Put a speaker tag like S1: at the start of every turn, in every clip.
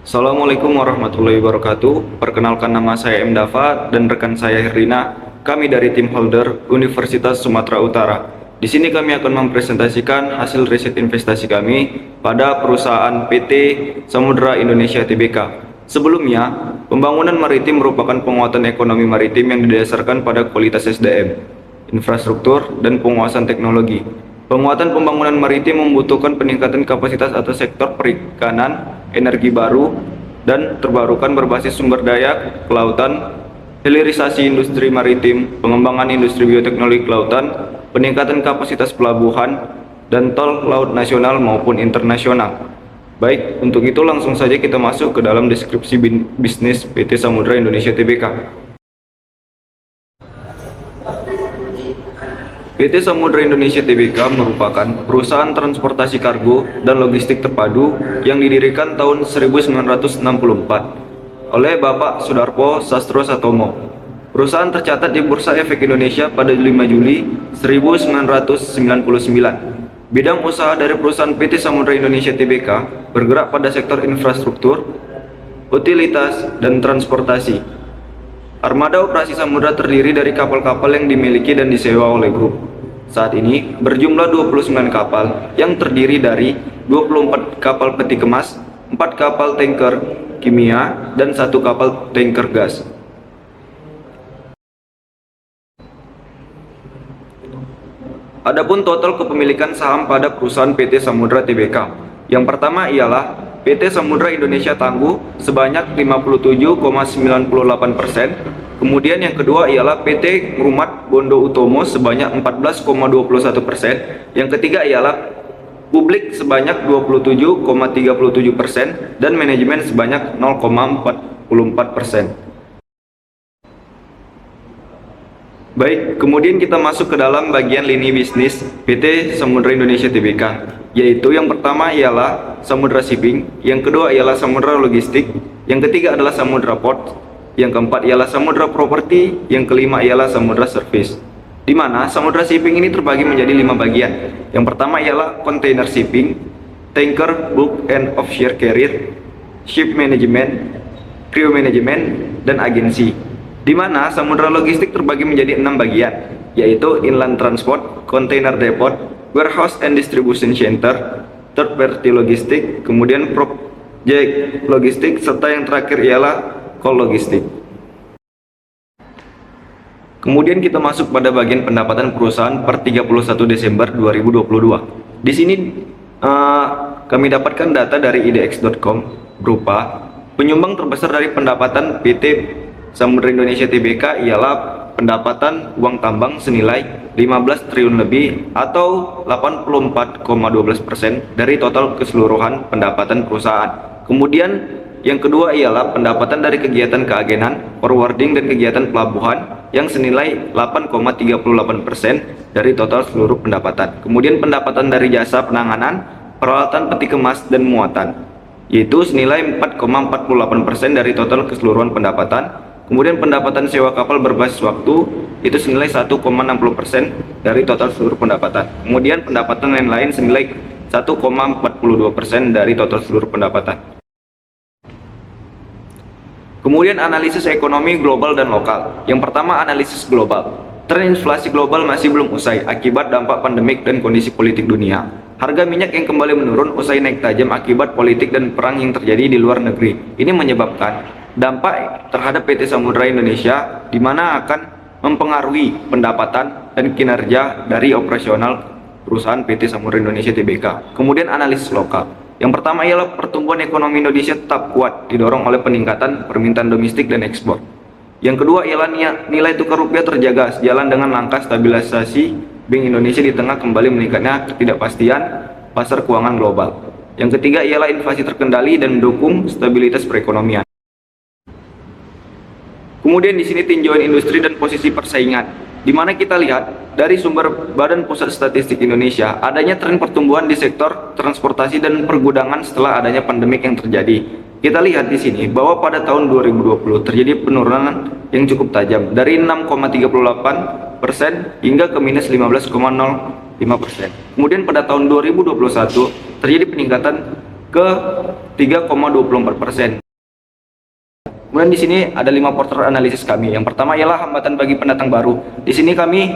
S1: Assalamualaikum warahmatullahi wabarakatuh. Perkenalkan, nama saya M. Dava dan rekan saya Herlina. Kami dari tim holder Universitas Sumatera Utara. Di sini kami akan mempresentasikan hasil riset investasi kami pada perusahaan PT Samudra Indonesia Tbk. Sebelumnya, pembangunan maritim merupakan penguatan ekonomi maritim yang didasarkan pada kualitas SDM, infrastruktur, dan penguasaan teknologi. Penguatan pembangunan maritim membutuhkan peningkatan kapasitas atas sektor perikanan, energi baru dan terbarukan berbasis sumber daya kelautan, hilirisasi industri maritim, pengembangan industri bioteknologi kelautan, peningkatan kapasitas pelabuhan, dan tol laut nasional maupun internasional. Baik, untuk itu langsung saja kita masuk ke dalam deskripsi bisnis PT Samudra Indonesia Tbk. PT Samudra Indonesia Tbk merupakan perusahaan transportasi kargo dan logistik terpadu yang didirikan tahun 1964 oleh Bapak Sudarpo Sastro Satomo. Perusahaan tercatat di Bursa Efek Indonesia pada 5 Juli 1999. Bidang usaha dari perusahaan PT Samudra Indonesia Tbk bergerak pada sektor infrastruktur, utilitas, dan transportasi. Armada operasi Samudra terdiri dari kapal-kapal yang dimiliki dan disewa oleh grup. Saat ini berjumlah 29 kapal yang terdiri dari 24 kapal peti kemas, 4 kapal tanker kimia, dan 1 kapal tanker gas. Adapun total kepemilikan saham pada perusahaan PT Samudra Tbk. Yang pertama ialah PT Samudra Indonesia Tangguh sebanyak 57,98%. Kemudian yang kedua ialah PT Ngrumat Bondo Utomo sebanyak 14,21%. Yang ketiga ialah publik sebanyak 27,37% dan manajemen sebanyak 0,44%. Baik, kemudian kita masuk ke dalam bagian lini bisnis PT Samudra Indonesia Tbk, yaitu yang pertama ialah Samudra Shipping, yang kedua ialah Samudra Logistik, yang ketiga adalah Samudra Port, yang keempat ialah Samudra Property, yang kelima ialah Samudra Service. Di mana Samudra Shipping ini terbagi menjadi 5 bagian. Yang pertama ialah Container Shipping, Tanker, Bulk and Offshore Carrier, Ship Management, Crew Management, dan Agensi. Di mana Samudra Logistik terbagi menjadi 6 bagian, yaitu Inland Transport, Container Depot, Warehouse and Distribution Center, Third Party Logistik, kemudian Project Logistik, serta yang terakhir ialah Call Logistik. Kemudian kita masuk pada bagian pendapatan perusahaan per 31 Desember 2022. Di sini kami dapatkan data dari idx.com berupa penyumbang terbesar dari pendapatan PT Samudra Indonesia Tbk ialah pendapatan uang tambang senilai 15 triliun lebih atau 84,12% dari total keseluruhan pendapatan perusahaan. Kemudian yang kedua ialah pendapatan dari kegiatan keagenan, forwarding, dan kegiatan pelabuhan yang senilai 8,38% dari total seluruh pendapatan. Kemudian pendapatan dari jasa penanganan, peralatan peti kemas, dan muatan, yaitu senilai 4,48% dari total keseluruhan pendapatan. Kemudian pendapatan sewa kapal berbasis waktu itu senilai 1,60% dari total seluruh pendapatan. Kemudian pendapatan lain-lain senilai 1,42% dari total seluruh pendapatan. Kemudian analisis ekonomi global dan lokal. Yang pertama, analisis global. Tren inflasi global masih belum usai akibat dampak pandemik dan kondisi politik dunia. Harga minyak yang kembali menurun usai naik tajam akibat politik dan perang yang terjadi di luar negeri. Ini menyebabkan dampak terhadap PT Samudra Indonesia, di mana akan mempengaruhi pendapatan dan kinerja dari operasional perusahaan PT Samudra Indonesia Tbk. Kemudian analisis lokal. Yang pertama ialah pertumbuhan ekonomi Indonesia tetap kuat didorong oleh peningkatan permintaan domestik dan ekspor. Yang kedua ialah nilai tukar rupiah terjaga sejalan dengan langkah stabilisasi Bank Indonesia di tengah kembali meningkatnya ketidakpastian pasar keuangan global. Yang ketiga ialah inflasi terkendali dan mendukung stabilitas perekonomian. Kemudian di sini tinjauan industri dan posisi persaingan, di mana kita lihat dari sumber Badan Pusat Statistik Indonesia adanya tren pertumbuhan di sektor transportasi dan pergudangan setelah adanya pandemik yang terjadi. Kita lihat di sini bahwa pada tahun 2020 terjadi penurunan yang cukup tajam dari 6,38% hingga ke minus 15,05%. Kemudian pada tahun 2021 terjadi peningkatan ke 3,24%. Kemudian di sini ada 5 faktor analisis kami. Yang pertama ialah hambatan bagi pendatang baru. Di sini kami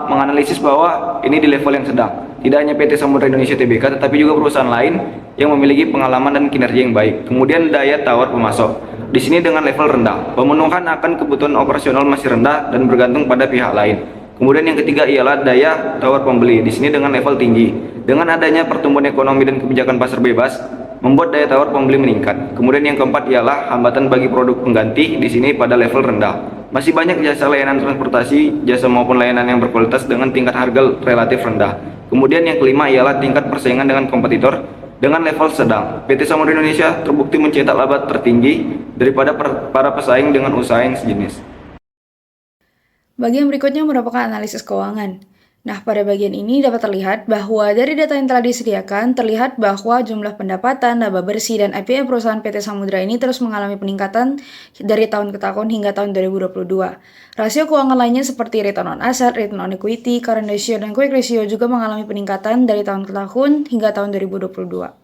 S1: menganalisis bahwa ini di level yang sedang. Tidak hanya PT Samudra Indonesia Tbk, tetapi juga perusahaan lain yang memiliki pengalaman dan kinerja yang baik. Kemudian daya tawar pemasok. Di sini dengan level rendah. Pemenuhan akan kebutuhan operasional masih rendah dan bergantung pada pihak lain. Kemudian yang ketiga ialah daya tawar pembeli. Di sini dengan level tinggi. Dengan adanya pertumbuhan ekonomi dan kebijakan pasar bebas, membuat daya tawar pembeli meningkat. Kemudian yang keempat ialah hambatan bagi produk pengganti, di sini pada level rendah. Masih banyak jasa layanan transportasi, jasa maupun layanan yang berkualitas dengan tingkat harga relatif rendah. Kemudian yang kelima ialah tingkat persaingan dengan kompetitor dengan level sedang. PT Samudra Indonesia terbukti mencetak laba tertinggi daripada para pesaing dengan usaha yang sejenis.
S2: Bagian berikutnya merupakan analisis keuangan. Nah, pada bagian ini dapat terlihat bahwa dari data yang telah disediakan, terlihat bahwa jumlah pendapatan, laba bersih, dan EPS perusahaan PT Samudra ini terus mengalami peningkatan dari tahun ke tahun hingga tahun 2022. Rasio keuangan lainnya seperti return on asset, return on equity, current ratio, dan quick ratio juga mengalami peningkatan dari tahun ke tahun hingga tahun 2022.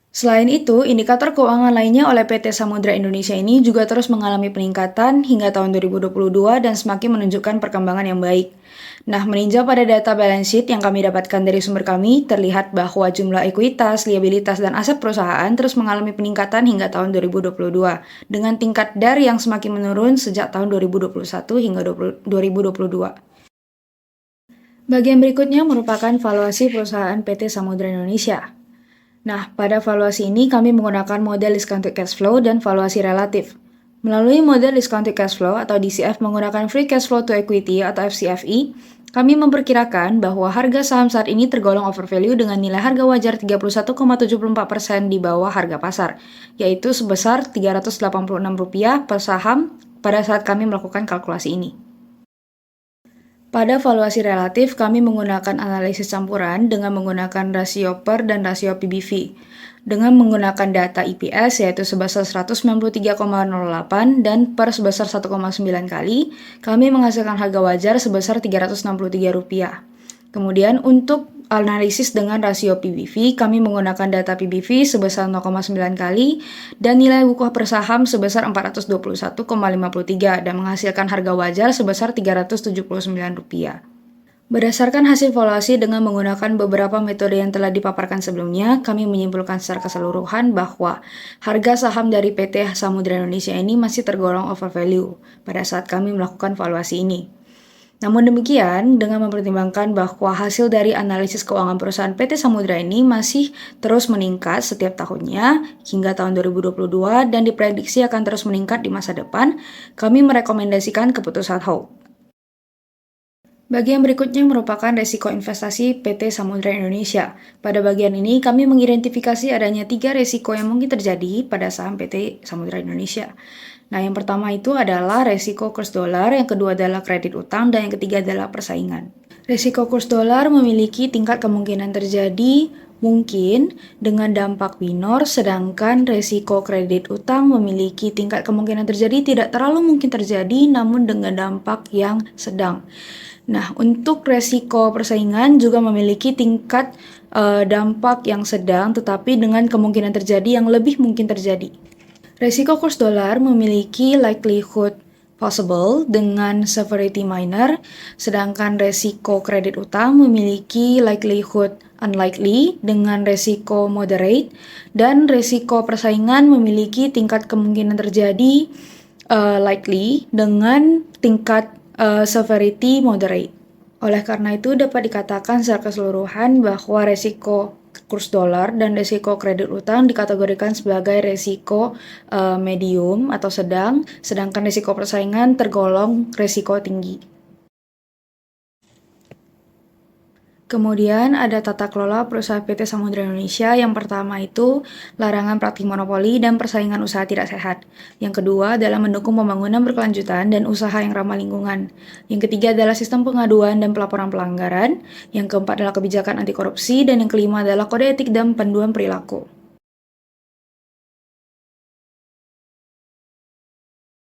S2: Selain itu, indikator keuangan lainnya oleh PT Samudra Indonesia ini juga terus mengalami peningkatan hingga tahun 2022 dan semakin menunjukkan perkembangan yang baik. Nah, meninjau pada data balance sheet yang kami dapatkan dari sumber kami, terlihat bahwa jumlah ekuitas, liabilitas, dan aset perusahaan terus mengalami peningkatan hingga tahun 2022, dengan tingkat DAR yang semakin menurun sejak tahun 2021 hingga 2022. Bagian berikutnya merupakan valuasi perusahaan PT Samudra Indonesia. Nah, pada valuasi ini kami menggunakan model discounted cash flow dan valuasi relatif. Melalui model discounted cash flow atau DCF menggunakan free cash flow to equity atau FCFE, kami memperkirakan bahwa harga saham saat ini tergolong overvalue dengan nilai harga wajar 31,74% di bawah harga pasar, yaitu sebesar Rp386 per saham pada saat kami melakukan kalkulasi ini. Pada valuasi relatif, kami menggunakan analisis campuran dengan menggunakan rasio PER dan rasio PBV. Dengan menggunakan data EPS yaitu sebesar 193,08 dan PER sebesar 1,9 kali, kami menghasilkan harga wajar sebesar Rp363. Kemudian untuk analisis dengan rasio PBV, kami menggunakan data PBV sebesar 0,9 kali dan nilai wukuh per saham sebesar Rp421,53 dan menghasilkan harga wajar sebesar Rp379. Berdasarkan hasil valuasi dengan menggunakan beberapa metode yang telah dipaparkan sebelumnya, kami menyimpulkan secara keseluruhan bahwa harga saham dari PT Samudra Indonesia ini masih tergolong overvalue pada saat kami melakukan valuasi ini. Namun demikian, dengan mempertimbangkan bahwa hasil dari analisis keuangan perusahaan PT Samudra ini masih terus meningkat setiap tahunnya hingga tahun 2022 dan diprediksi akan terus meningkat di masa depan, kami merekomendasikan keputusan hold. Bagian berikutnya merupakan resiko investasi PT Samudra Indonesia. Pada bagian ini, kami mengidentifikasi adanya 3 resiko yang mungkin terjadi pada saham PT Samudra Indonesia. Nah, yang pertama itu adalah resiko kurs dolar, yang kedua adalah kredit utang, dan yang ketiga adalah persaingan. Resiko kurs dolar memiliki tingkat kemungkinan terjadi mungkin dengan dampak minor, sedangkan resiko kredit utang memiliki tingkat kemungkinan terjadi tidak terlalu mungkin terjadi, namun dengan dampak yang sedang. Nah, untuk resiko persaingan juga memiliki tingkat dampak yang sedang, tetapi dengan kemungkinan terjadi yang lebih mungkin terjadi. Resiko kurs dolar memiliki likelihood possible dengan severity minor, sedangkan resiko kredit utang memiliki likelihood unlikely dengan resiko moderate, dan resiko persaingan memiliki tingkat kemungkinan terjadi likely dengan tingkat severity moderate. Oleh karena itu dapat dikatakan secara keseluruhan bahwa resiko kurs dolar dan resiko kredit utang dikategorikan sebagai resiko medium atau sedang, sedangkan resiko persaingan tergolong resiko tinggi. Kemudian ada tata kelola perusahaan PT Samudra Indonesia. Yang pertama itu larangan praktik monopoli dan persaingan usaha tidak sehat. Yang kedua adalah mendukung pembangunan berkelanjutan dan usaha yang ramah lingkungan. Yang ketiga adalah sistem pengaduan dan pelaporan pelanggaran. Yang keempat adalah kebijakan anti korupsi, dan yang kelima adalah kode etik dan panduan perilaku.